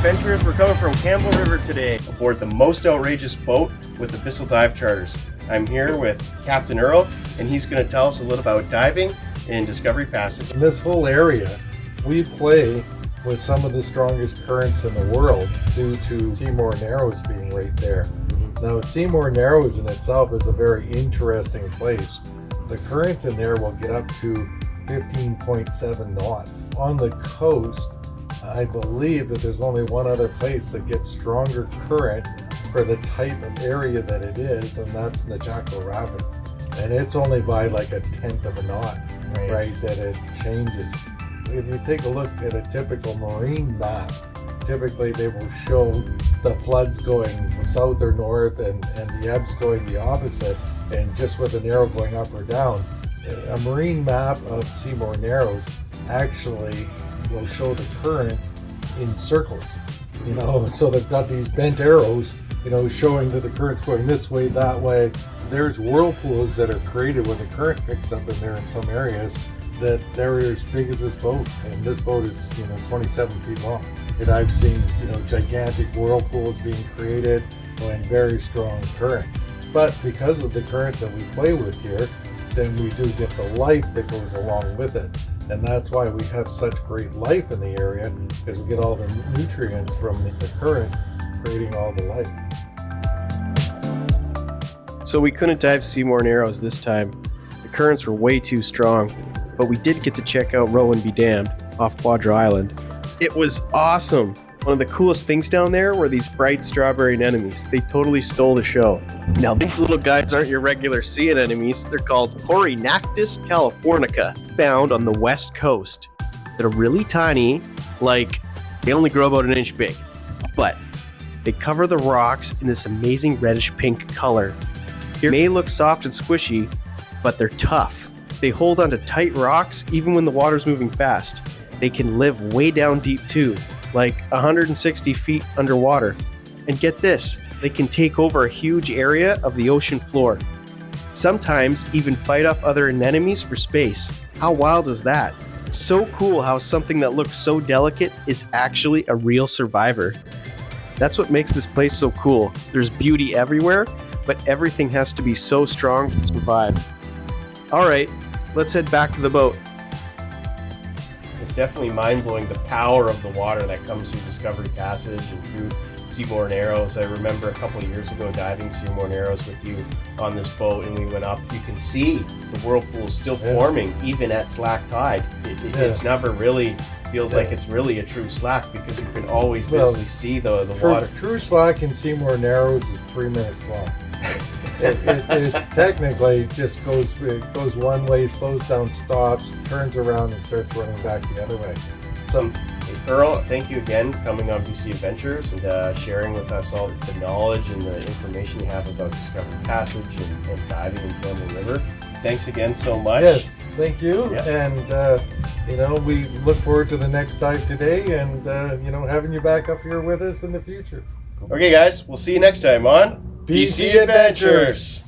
Adventurers, we're coming from Campbell River today aboard the most outrageous boat with Abyssal dive charters. I'm here with Captain Earl, and he's going to tell us a little about diving in Discovery Passage. In this whole area, we play with some of the strongest currents in the world due to Seymour Narrows being right there. Now, Seymour Narrows in itself is a very interesting place. The currents in there will get up to 15.7 knots. On the coast, I believe that there's only one other place that gets stronger current for the type of area that it is, and that's Najaco Rapids. And it's only by like a tenth of a knot, right, that it changes. If you take a look at a typical marine map, typically they will show the floods going south or north and the ebbs going the opposite, and just with an arrow going up or down. A marine map of Seymour Narrows actually will show the currents in circles, so they've got these bent arrows, showing that the current's going this way, that way. There's whirlpools that are created when the current picks up in there in some areas that they're as big as this boat, and this boat is 27 feet long. And I've seen gigantic whirlpools being created and very strong current. But because of the current that we play with here, then we do get the life that goes along with it. And that's why we have such great life in the area, because we get all the nutrients from the current creating all the life. So we couldn't dive Seymour Narrows this time. The currents were way too strong, but we did get to check out Row and Be Damned off Quadra Island. It was awesome. One of the coolest things down there were these bright strawberry anemones. They totally stole the show. Now, these little guys aren't your regular sea anemones. They're called Corynactis californica, found on the west coast. They're really tiny, they only grow about an inch big, but they cover the rocks in this amazing reddish pink color. They may look soft and squishy, but they're tough. They hold onto tight rocks even when the water's moving fast. They can live way down deep too, like 160 feet underwater. And get this, they can take over a huge area of the ocean floor. Sometimes even fight off other anemones for space. How wild is that? It's so cool how something that looks so delicate is actually a real survivor. That's what makes this place so cool. There's beauty everywhere, but everything has to be so strong to survive. All right, let's head back to the boat. It's definitely mind-blowing, the power of the water that comes through Discovery Passage and through Seymour Narrows. I remember a couple of years ago diving Seymour Narrows with you on this boat, and we went up. You can see the whirlpool still forming even at slack tide. It's never really feels like it's really a true slack, because you can always visually see the water. True slack in Seymour Narrows is 3 minutes long. It technically just goes one way, slows down, stops, turns around, and starts running back the other way. So, Earl, thank you again for coming on BC Adventures and sharing with us all the knowledge and the information you have about Discovery Passage and diving in Campbell River. Thanks again so much. Yes, thank you. Yeah. And we look forward to the next dive today, and having you back up here with us in the future. Okay, guys, we'll see you next time on BC Adventures.